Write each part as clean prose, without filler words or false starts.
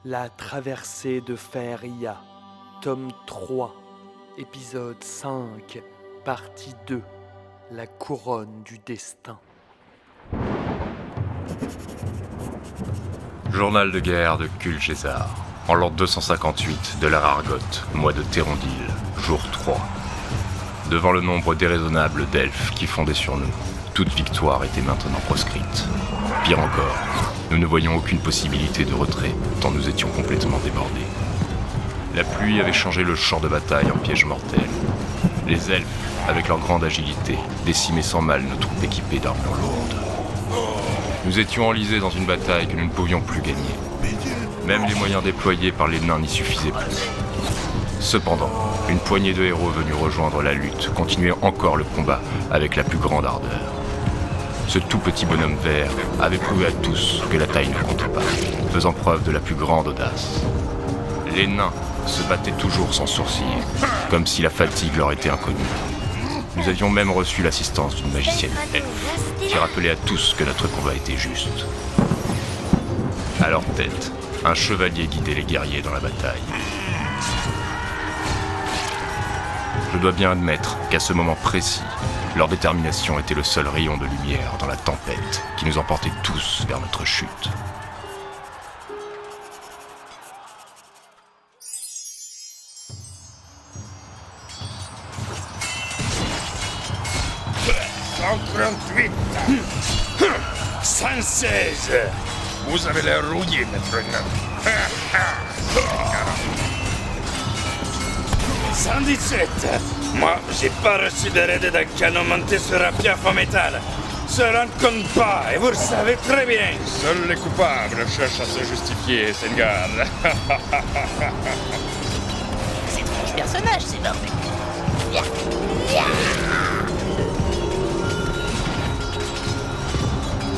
La traversée de Faeria, tome 3, épisode 5, partie 2, la couronne du destin. Journal de guerre de Cul César, en l'an 258 de l'ère Argote, mois de Thérondil, jour 3. Devant le nombre déraisonnable d'elfes qui fondaient sur nous, toute victoire était maintenant proscrite. Pire encore, nous ne voyions aucune possibilité de retrait, tant nous étions complètement débordés. La pluie avait changé le champ de bataille en piège mortel. Les elfes, avec leur grande agilité, décimaient sans mal nos troupes équipées d'armures lourdes. Nous étions enlisés dans une bataille que nous ne pouvions plus gagner. Même les moyens déployés par les nains n'y suffisaient plus. Cependant, une poignée de héros venus rejoindre la lutte continuait encore le combat avec la plus grande ardeur. Ce tout petit bonhomme vert avait prouvé à tous que la taille ne comptait pas, faisant preuve de la plus grande audace. Les nains se battaient toujours sans sourciller, comme si la fatigue leur était inconnue. Nous avions même reçu l'assistance d'une magicienne elfe, qui rappelait à tous que notre combat était juste. À leur tête, un chevalier guidait les guerriers dans la bataille. Je dois bien admettre qu'à ce moment précis, leur détermination était le seul rayon de lumière dans la tempête qui nous emportait tous vers notre chute. «138 116 Vous avez l'air rouillé, maître nain. 117 Moi, j'ai pas reçu de raid d'un canon monté sur un piaf en métal. Cela ne compte pas, et vous le savez très bien. Seuls les coupables cherchent à se justifier, Sengar. C'est un personnage, c'est l'homme.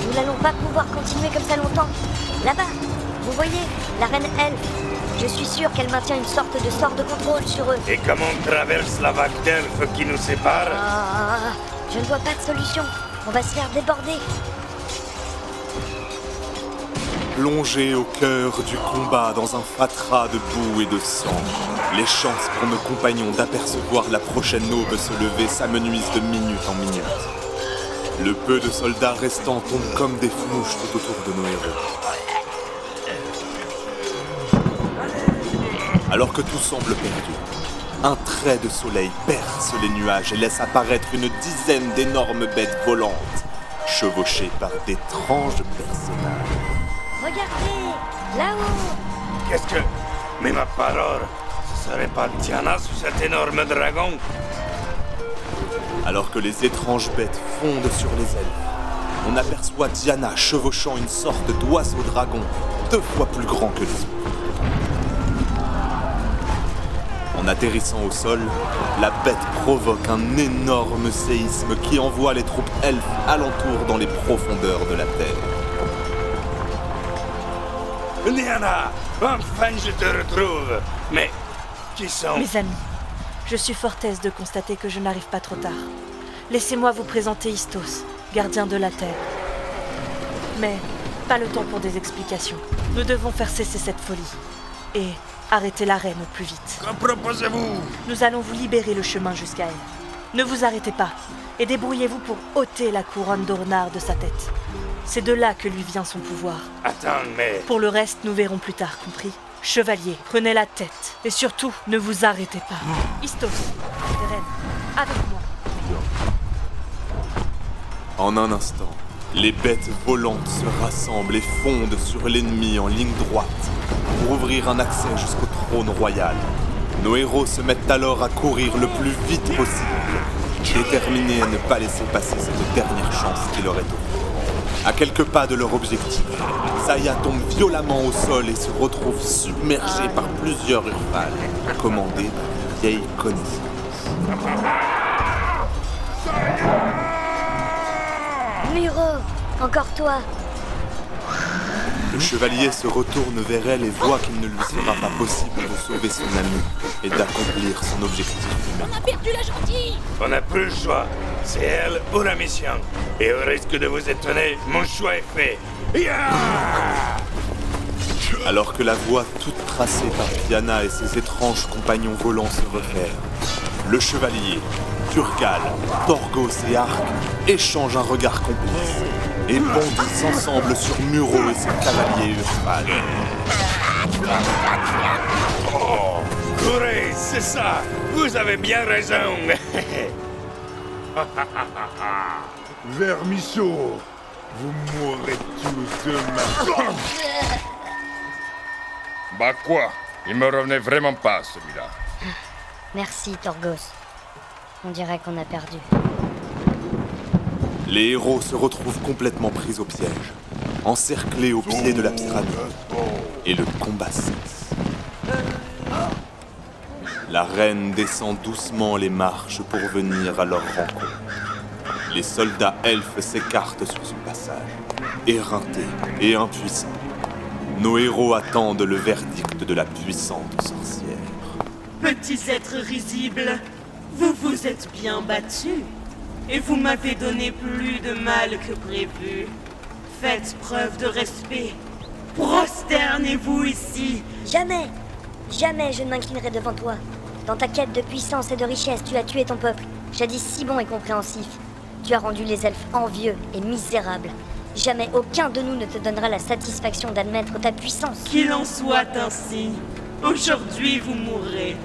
Nous n'allons pas pouvoir continuer comme ça longtemps. Là-bas, vous voyez, la reine elfe. Je suis sûr qu'elle maintient une sorte de sort de contrôle sur eux. Et comme on traverse la vague d'elfes qui nous sépare... Je ne vois pas de solution. On va se faire déborder. Plongé au cœur du combat dans un fatras de boue et de sang, les chances pour nos compagnons d'apercevoir la prochaine aube se lever s'amenuisent de minute en minute. Le peu de soldats restants tombent comme des mouches tout autour de nos héros. Alors que tout semble perdu, un trait de soleil perce les nuages et laisse apparaître une dizaine d'énormes bêtes volantes, chevauchées par d'étranges personnages. Regardez, là-haut. Qu'est-ce que... Mais ma parole, ce serait pas Tiana sous cet énorme dragon? Alors que les étranges bêtes fondent sur les elfes, on aperçoit Diana chevauchant une sorte d'oiseau dragon 2 fois plus grand que les autres. En atterrissant au sol, la bête provoque un énorme séisme qui envoie les troupes elfes alentour dans les profondeurs de la terre. Diana, enfin je te retrouve. Mais qui sont... Mes amis, je suis fort aise de constater que je n'arrive pas trop tard. Laissez-moi vous présenter Istos, gardien de la Terre. Mais pas le temps pour des explications. Nous devons faire cesser cette folie. Et arrêter la reine au plus vite. Que proposez-vous? Nous allons vous libérer le chemin jusqu'à elle. Ne vous arrêtez pas, et débrouillez-vous pour ôter la couronne d'Ornar de sa tête. C'est de là que lui vient son pouvoir. Attends, mais... Pour le reste, nous verrons plus tard, compris? Chevalier, prenez la tête. Et surtout, ne vous arrêtez pas. Istos, Teren, avec moi. En un instant, les bêtes volantes se rassemblent et fondent sur l'ennemi en ligne droite pour ouvrir un accès jusqu'au trône royal. Nos héros se mettent alors à courir le plus vite possible, déterminés à ne pas laisser passer cette dernière chance qui leur est offerte. À quelques pas de leur objectif, Saya tombe violemment au sol et se retrouve submergée par plusieurs urfales, commandées par une vieille connaissance. Miro, encore toi. Le chevalier se retourne vers elle et voit qu'il ne lui sera pas possible de sauver son ami et d'accomplir son objectif. On a perdu la gentille. On n'a plus le choix. C'est elle ou la mission. Et au risque de vous étonner, mon choix est fait. Ya! Alors que la voie toute tracée par Diana et ses étranges compagnons volants se referme, le chevalier, Turgal, Torgos et Arc échangent un regard complice et bondissent ensemble sur Muro et ses cavaliers Urfal. Oh, courez, c'est ça. Vous avez bien raison. Vermisseau, vous mourrez tous demain. Bah quoi? Il me revenait vraiment pas, celui-là. Merci, Torgos. On dirait qu'on a perdu. Les héros se retrouvent complètement pris au piège, encerclés au pied de la pyramide, et le combat cesse. La reine descend doucement les marches pour venir à leur rencontre. Les soldats elfes s'écartent sur son passage, éreintés et impuissants. Nos héros attendent le verdict de la puissante sorcière. Petits êtres risibles, vous vous êtes bien battus. Et vous m'avez donné plus de mal que prévu. Faites preuve de respect. Prosternez-vous ici. Jamais, jamais je ne m'inclinerai devant toi. Dans ta quête de puissance et de richesse, tu as tué ton peuple, jadis si bon et compréhensif. Tu as rendu les elfes envieux et misérables. Jamais aucun de nous ne te donnera la satisfaction d'admettre ta puissance. Qu'il en soit ainsi. Aujourd'hui, vous mourrez.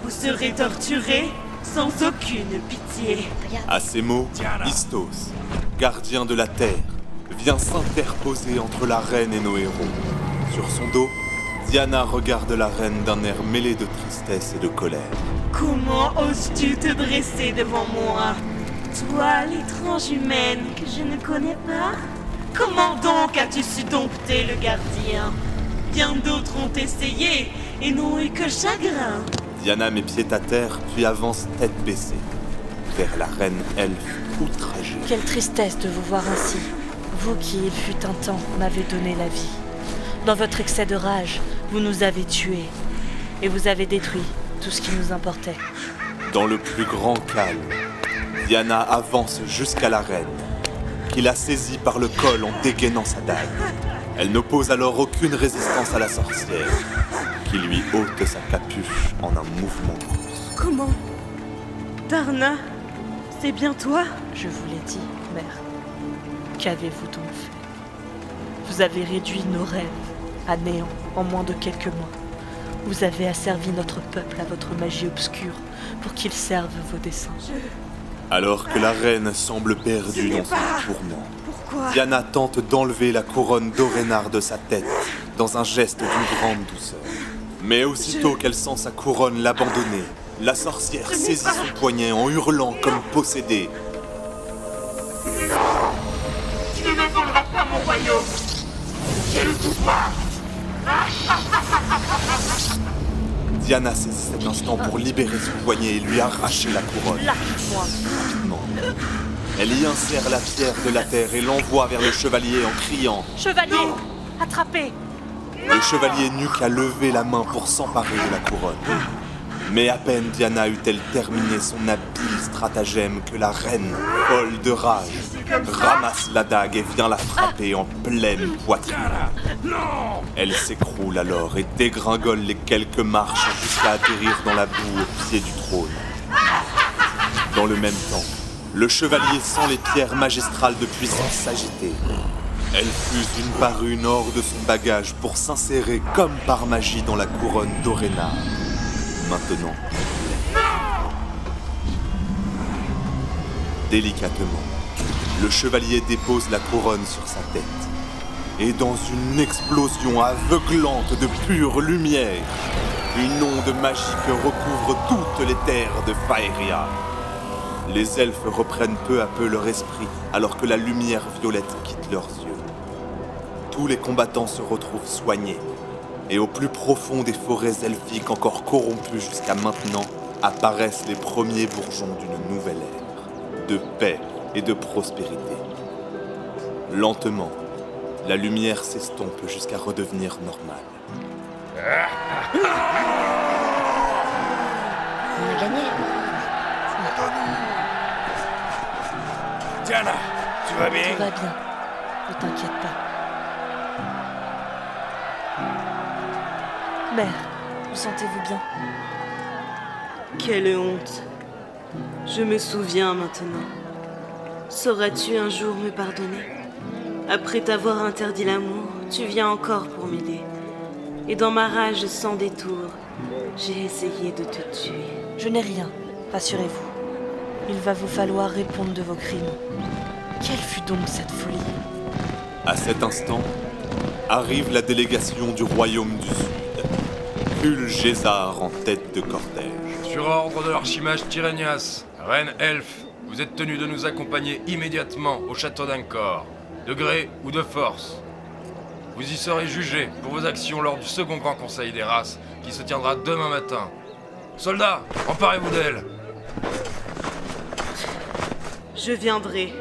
Vous serez torturés sans aucune pitié. Regarde. À ces mots, Istos, gardien de la terre, vient s'interposer entre la reine et nos héros. Sur son dos, Diana regarde la reine d'un air mêlé de tristesse et de colère. Comment oses-tu te dresser devant moi? Toi, l'étrange humaine que je ne connais pas? Comment donc as-tu su dompter le gardien? Bien d'autres ont essayé et n'ont eu que chagrin. Diana met pied à terre, puis avance tête baissée, vers la reine elfe outragée. Quelle tristesse de vous voir ainsi, vous qui, il fut un temps, m'avez donné la vie. Dans votre excès de rage, vous nous avez tués, et vous avez détruit tout ce qui nous importait. Dans le plus grand calme, Diana avance jusqu'à la reine, qui la saisit par le col en dégainant sa dague. Elle n'oppose alors aucune résistance à la sorcière, qui lui ôte sa capuche en un mouvement brusque. Comment? Darna, c'est bien toi? Je vous l'ai dit, mère. Qu'avez-vous donc fait? Vous avez réduit nos rêves à néant en moins de quelques mois. Vous avez asservi notre peuple à votre magie obscure pour qu'il serve vos desseins. Alors que la reine semble perdue dans son tourment, Pourquoi? Diana tente d'enlever la couronne d'Orenar de sa tête dans un geste d'une grande douceur. Mais aussitôt qu'elle sent sa couronne l'abandonner, la sorcière saisit son poignet en hurlant comme possédée. Tu ne me voleras pas mon royaume! J'ai le pouvoir! Diana saisit cet instant pour libérer son poignet et lui arracher la couronne. Lâche-moi! Rapidement. Elle y insère la pierre de la terre et l'envoie vers le chevalier en criant. Chevalier! Attrapez! Le chevalier n'eut qu'à lever la main pour s'emparer de la couronne. Mais à peine Diana eut-elle terminé son habile stratagème que la reine, folle de rage, ramasse la dague et vient la frapper en pleine poitrine. Elle s'écroule alors et dégringole les quelques marches jusqu'à atterrir dans la boue au pied du trône. Dans le même temps, le chevalier sent les pierres magistrales de puissance s'agiter. Elle fuse une par une hors de son bagage pour s'insérer comme par magie dans la couronne d'Orenar. Maintenant, délicatement, le chevalier dépose la couronne sur sa tête. Et dans une explosion aveuglante de pure lumière, une onde magique recouvre toutes les terres de Faeria. Les elfes reprennent peu à peu leur esprit alors que la lumière violette quitte leurs yeux. Tous les combattants se retrouvent soignés, et au plus profond des forêts elfiques encore corrompues jusqu'à maintenant, apparaissent les premiers bourgeons d'une nouvelle ère, de paix et de prospérité. Lentement, la lumière s'estompe jusqu'à redevenir normale. On a gagné. Diana, tu vas bien? Tout va bien. Ne t'inquiète pas. Mère, vous sentez-vous bien? Quelle honte. Je me souviens maintenant. Sauras-tu un jour me pardonner? Après t'avoir interdit l'amour, tu viens encore pour m'aider. Et dans ma rage sans détour, j'ai essayé de te tuer. Je n'ai rien, rassurez-vous. Il va vous falloir répondre de vos crimes. Quelle fut donc cette folie? À cet instant, arrive la délégation du royaume du Sud. Kulgésar en tête de cortège. Sur ordre de l'archimage Tyrrhénias, reine elfe, vous êtes tenu de nous accompagner immédiatement au château d'Angkor, de gré ou de force. Vous y serez jugés pour vos actions lors du second grand conseil des races qui se tiendra demain matin. Soldats, emparez-vous d'elle. Je viendrai.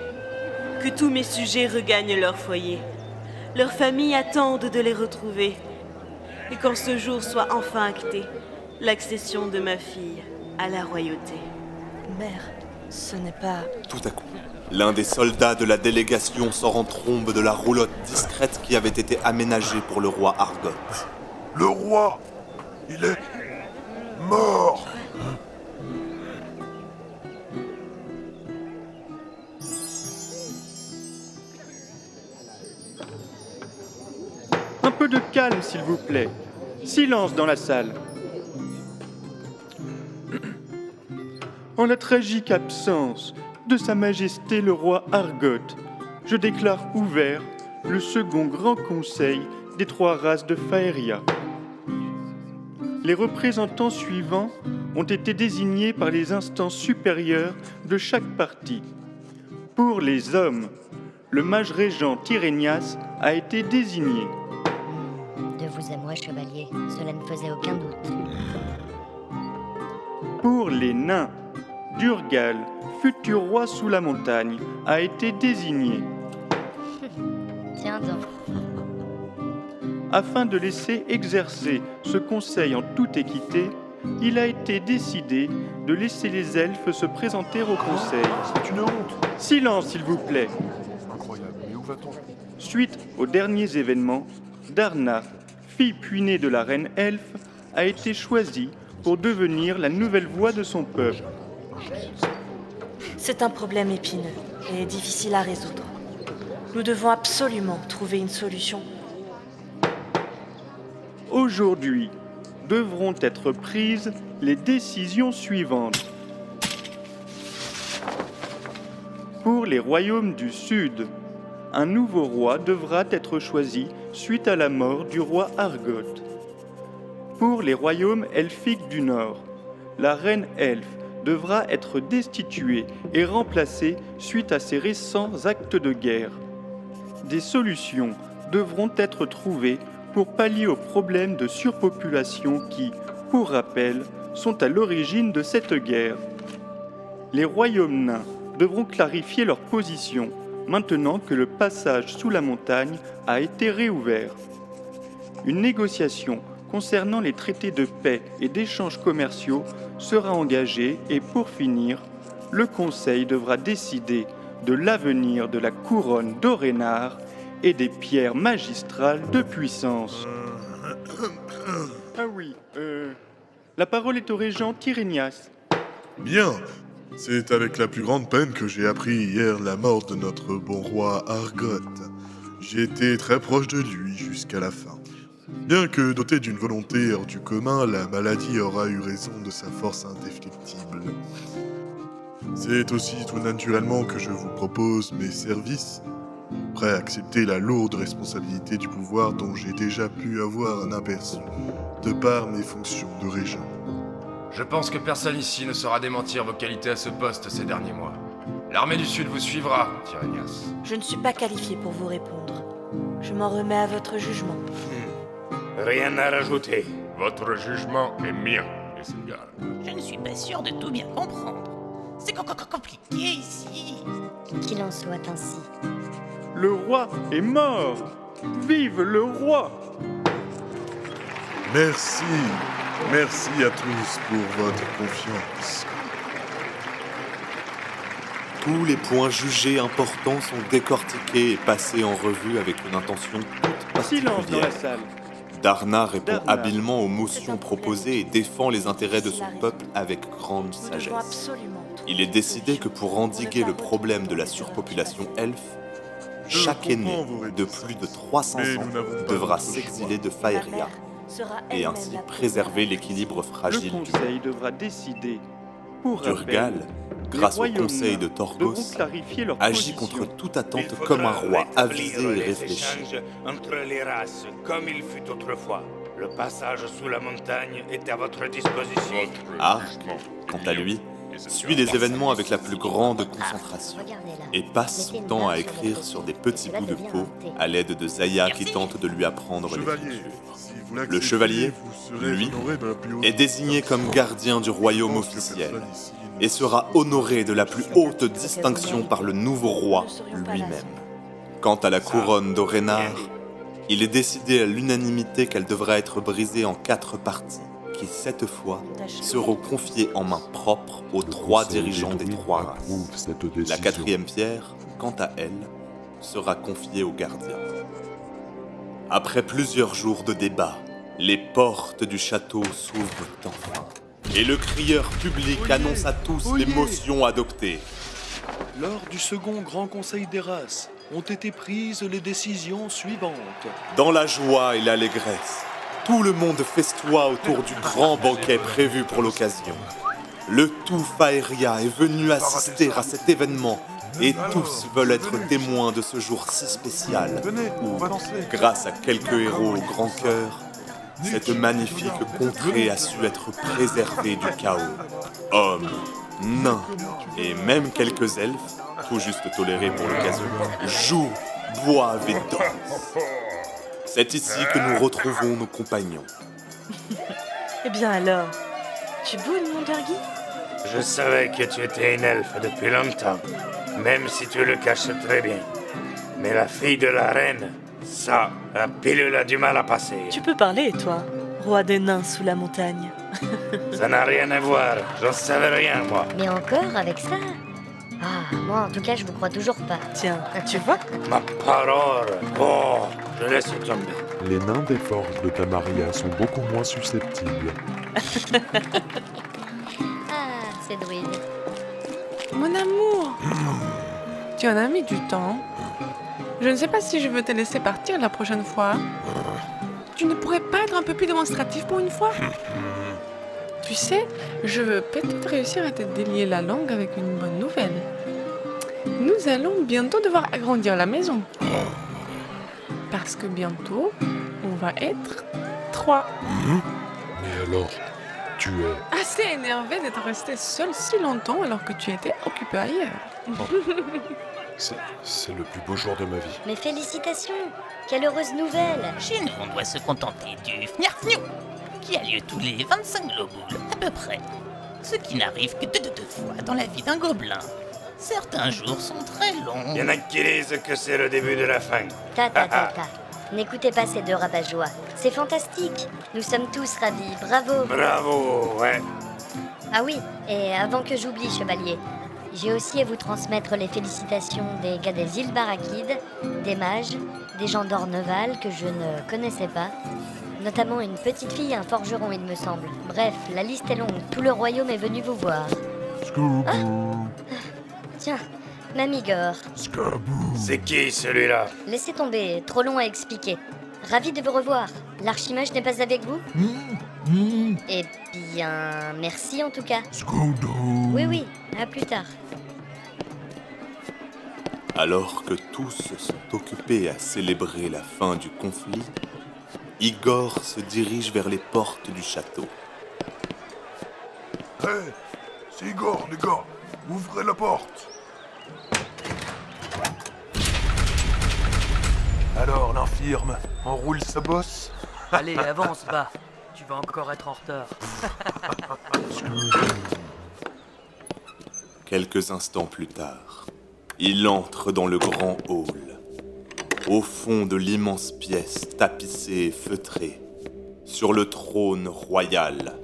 Que tous mes sujets regagnent leur foyer. Leurs familles attendent de les retrouver. Et quand ce jour soit enfin acté, l'accession de ma fille à la royauté. Mère, ce n'est pas... Tout à coup, l'un des soldats de la délégation sort en trombe de la roulotte discrète qui avait été aménagée pour le roi Argot. Le roi, il est mort. Un peu de calme, s'il vous plaît. Silence dans la salle. En la tragique absence de Sa Majesté le roi Argot, je déclare ouvert le second grand conseil des 3 races de Faeria. Les représentants suivants ont été désignés par les instances supérieures de chaque partie. Pour les hommes, le mage régent Tyrrhénias a été désigné. De vous à moi, chevalier, cela ne faisait aucun doute. Pour les nains, Durgal, futur roi sous la montagne, a été désigné. Tiens donc. Afin de laisser exercer ce conseil en toute équité, il a été décidé de laisser les elfes se présenter au conseil. C'est une honte. Silence, s'il vous plaît. Incroyable, mais où va-t-on? Suite aux derniers événements, Darna, fille puinée de la reine elfe, a été choisie pour devenir la nouvelle voix de son peuple. C'est un problème épineux et difficile à résoudre. Nous devons absolument trouver une solution. Aujourd'hui, devront être prises les décisions suivantes. Pour les royaumes du Sud, un nouveau roi devra être choisi suite à la mort du roi Argot. Pour les royaumes elfiques du Nord, la reine elfe devra être destituée et remplacée suite à ses récents actes de guerre. Des solutions devront être trouvées pour pallier aux problèmes de surpopulation qui, pour rappel, sont à l'origine de cette guerre. Les royaumes nains devront clarifier leur position maintenant que le passage sous la montagne a été réouvert. Une négociation concernant les traités de paix et d'échanges commerciaux sera engagée et pour finir, le Conseil devra décider de l'avenir de la couronne d'Orénar et des pierres magistrales de puissance. Ah oui, la parole est au régent Tyrrhénias. Bien. C'est avec la plus grande peine que j'ai appris hier la mort de notre bon roi Argot. J'ai été très proche de lui jusqu'à la fin. Bien que doté d'une volonté hors du commun, la maladie aura eu raison de sa force indéfectible. C'est aussi tout naturellement que je vous propose mes services, prêt à accepter la lourde responsabilité du pouvoir dont j'ai déjà pu avoir un aperçu, de par mes fonctions de régent. Je pense que personne ici ne saura démentir vos qualités à ce poste ces derniers mois. L'armée du Sud vous suivra, Tyrrhénias. Je ne suis pas qualifié pour vous répondre. Je m'en remets à votre jugement. Rien à rajouter. Votre jugement est mien, Isengard. Je ne suis pas sûr de tout bien comprendre. C'est compliqué ici. Qu'il en soit ainsi. Le roi est mort! Vive le roi! Merci. Merci à tous pour votre confiance. Tous les points jugés importants sont décortiqués et passés en revue avec une intention toute Silence dans la particulière. salle. Darna répond habilement aux motions proposées et défend les intérêts de son peuple avec grande sagesse. Il est décidé que pour endiguer le problème de la surpopulation elfe, chaque aîné de plus de 300 ans devra s'exiler de Faeria et ainsi préserver l'équilibre fragile Le du Conseil devra décider. Pour Durgal, rappel, grâce au les royaumes conseil de nains Torgos, devront clarifier leur agit position. contre toute attente Il comme un faudra roi avisé rétablir et les réfléchi. échanges entre les races, comme il fut autrefois. Le passage sous la montagne est à votre disposition. Ark, quant à lui, suit les événements avec la plus grande concentration et passe son temps à écrire sur des petits bouts de peau à l'aide de Zaya qui tente de lui apprendre Chevalier, l'écriture. si vous Le l'acceptez, chevalier, vous serez lui, honoré de la plus haute est désigné comme gardien du royaume pense que officiel personne ici ne et sera honoré de la plus haute distinction par le nouveau roi lui-même. Quant à la couronne d'Orenar, il est décidé à l'unanimité qu'elle devra être brisée en 4 parties, qui cette fois seront confiées en main propre aux 3 dirigeants des 3 races. La 4e pierre, quant à elle, sera confiée aux gardiens. Après plusieurs jours de débat, les portes du château s'ouvrent enfin, et le crieur public annonce à tous les motions adoptées. Lors du second grand conseil des races, ont été prises les décisions suivantes. Dans la joie et l'allégresse, tout le monde festoie autour du grand banquet prévu pour l'occasion. Le tout Faeria est venu assister à cet événement et tous veulent être témoins de ce jour si spécial où, grâce à quelques héros au grand cœur, cette magnifique contrée a su être préservée du chaos. Hommes, nains et même quelques elfes, tout juste tolérés pour l'occasion, jouent, boivent et dansent. C'est ici que nous retrouvons nos compagnons. Eh bien alors, tu boudes, mon Durgi? Je savais que tu étais une elfe depuis longtemps, même si tu le caches très bien. Mais la fille de la reine, ça, la pilule a du mal à passer. Tu peux parler, toi, roi des nains sous la montagne. Ça n'a rien à voir, j'en savais rien, moi. Mais encore avec ça? Ah, moi en tout cas, je vous crois toujours pas. Tiens, tu vois? Ma parole. Oh, je laisse tomber. Les nains des forges de Tamaria sont beaucoup moins susceptibles. Ah, c'est druide. Mon amour, tu en as mis du temps. Je ne sais pas si je veux te laisser partir la prochaine fois. Tu ne pourrais pas être un peu plus démonstratif pour une fois? Tu sais, je veux peut-être réussir à te délier la langue avec une bonne nouvelle. Nous allons bientôt devoir agrandir la maison. Parce que bientôt, on va être 3. Mais alors, tu es... Assez énervé d'être resté seul si longtemps alors que tu étais occupé ailleurs. C'est le plus beau jour de ma vie. Mais félicitations! Quelle heureuse nouvelle! Chez nous, on doit se contenter du Fnirfniou, qui a lieu tous les 25 globoules, à peu près. Ce qui n'arrive que deux fois dans la vie d'un gobelin. Certains jours sont très longs. Il y en a qui disent que c'est le début de la fin. Ta. N'écoutez pas ces deux rabat-joie. C'est fantastique. Nous sommes tous ravis. Bravo. Bravo, ouais. Ah oui, et avant que j'oublie, chevalier, j'ai aussi à vous transmettre les félicitations des gars des îles Barakides, des mages, des gens d'Orneval que je ne connaissais pas, notamment une petite fille et un forgeron, il me semble. Bref, la liste est longue. Tout le royaume est venu vous voir. Ah tiens, Mamigor. C'est qui celui-là? Laissez tomber, trop long à expliquer. Ravi de vous revoir. L'archimage n'est pas avec vous? Eh bien, merci en tout cas. Oui, à plus tard. Alors que tous sont occupés à célébrer la fin du conflit, Igor se dirige vers les portes du château. Hé, c'est Igor, les gars. Ouvrez la porte. Alors, l'infirme, enroule sa bosse. Allez, avance, va. Tu vas encore être en retard. Quelques instants plus tard, il entre dans le grand hall. Au fond de l'immense pièce tapissée et feutrée, sur le trône royal,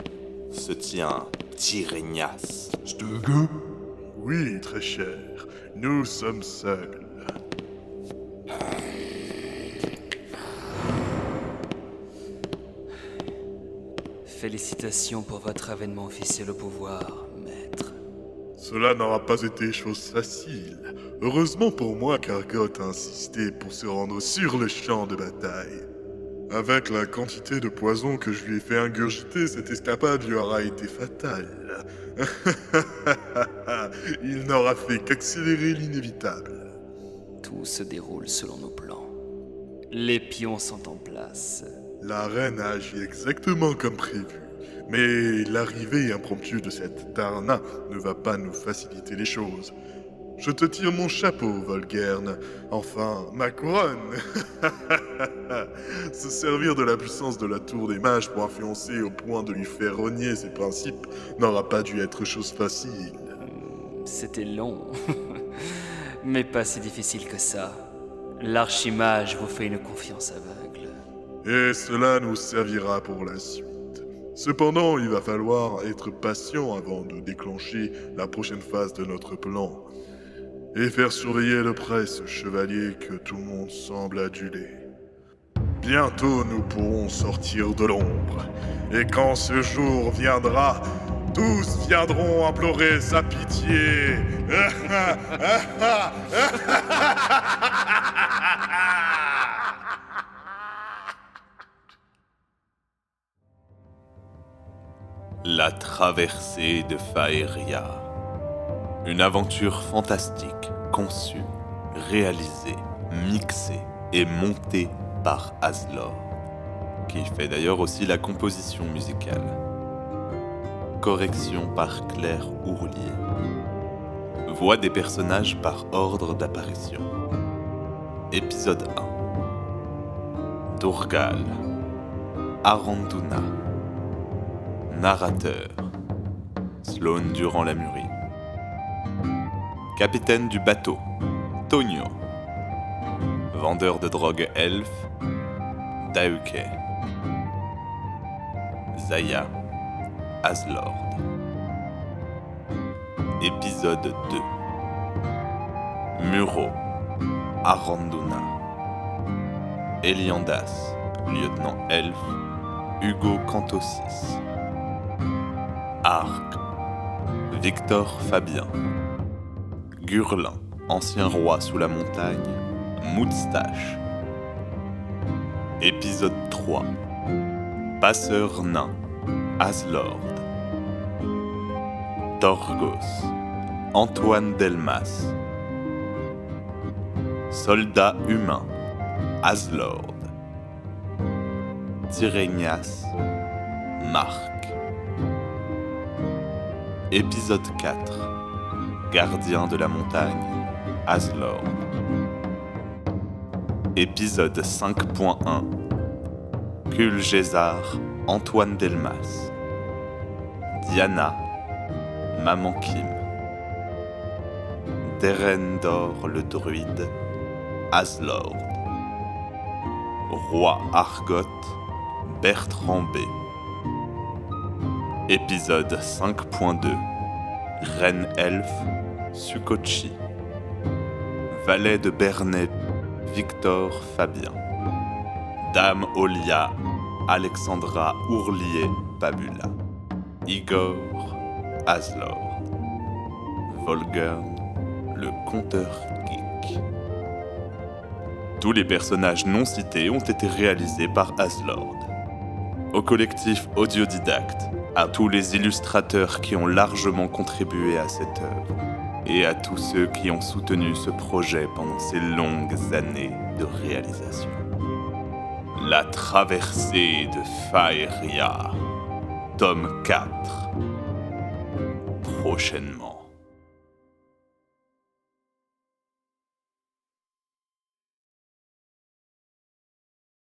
se tient Tyrenias. Stöge? Oui, très cher. Nous sommes seuls. Félicitations pour votre avènement officiel au pouvoir, maître. Cela n'aura pas été chose facile. Heureusement pour moi qu'Argot a insisté pour se rendre sur le champ de bataille. Avec la quantité de poison que je lui ai fait ingurgiter, cette escapade lui aura été fatale. Il n'aura fait qu'accélérer l'inévitable. Tout se déroule selon nos plans. Les pions sont en place. La reine a agi exactement comme prévu. Mais l'arrivée impromptue de cette Darna ne va pas nous faciliter les choses. Je te tire mon chapeau, Volgern. Enfin, ma couronne. Se servir de la puissance de la tour des mages pour influencer au point de lui faire renier ses principes n'aura pas dû être chose facile. C'était long, mais pas si difficile que ça. L'archimage vous fait une confiance aveugle. Et cela nous servira pour la suite. Cependant, il va falloir être patient avant de déclencher la prochaine phase de notre plan. Et faire surveiller de près ce chevalier que tout le monde semble aduler. Bientôt nous pourrons sortir de l'ombre. Et quand ce jour viendra, tous viendront implorer sa pitié. La traversée de Faeria. Une aventure fantastique, conçue, réalisée, mixée et montée par Aslor, qui fait d'ailleurs aussi la composition musicale. Correction par Claire Ourlier. Voix des personnages par ordre d'apparition. Épisode 1. Durgal. Aranduna. Narrateur. Sloane durant la mûrie. Capitaine du bateau, Tonio. Vendeur de drogue elfe, Dauke. Zaya, Aslord. Épisode 2. Muro, Aranduna. Eliandas, lieutenant elfe, Hugo Cantosis. Arc, Victor Fabien. Gurlin, ancien roi sous la montagne, Moustache. Épisode 3. Passeur nain, Aslord. Torgos, Antoine Delmas. Soldat humain, Aslord. Tyrenias, Marc. Épisode 4. Gardien de la montagne, Aslord. Épisode 5.1. Kulgésar, Antoine Delmas. Diana, Maman Kim. Derendor le druide, Aslord. Roi Argot, Bertrand B. Épisode 5.2. Reine elfe, Sukochi. Valet de Bernay, Victor Fabien. Dame Olia, Alexandra Ourlier Pabula. Igor, Aslord. Volgern, le conteur geek. Tous les personnages non cités ont été réalisés par Aslord. Au collectif Audiodidacte, à tous les illustrateurs qui ont largement contribué à cette œuvre, et à tous ceux qui ont soutenu ce projet pendant ces longues années de réalisation. La traversée de Faeria, tome 4, prochainement.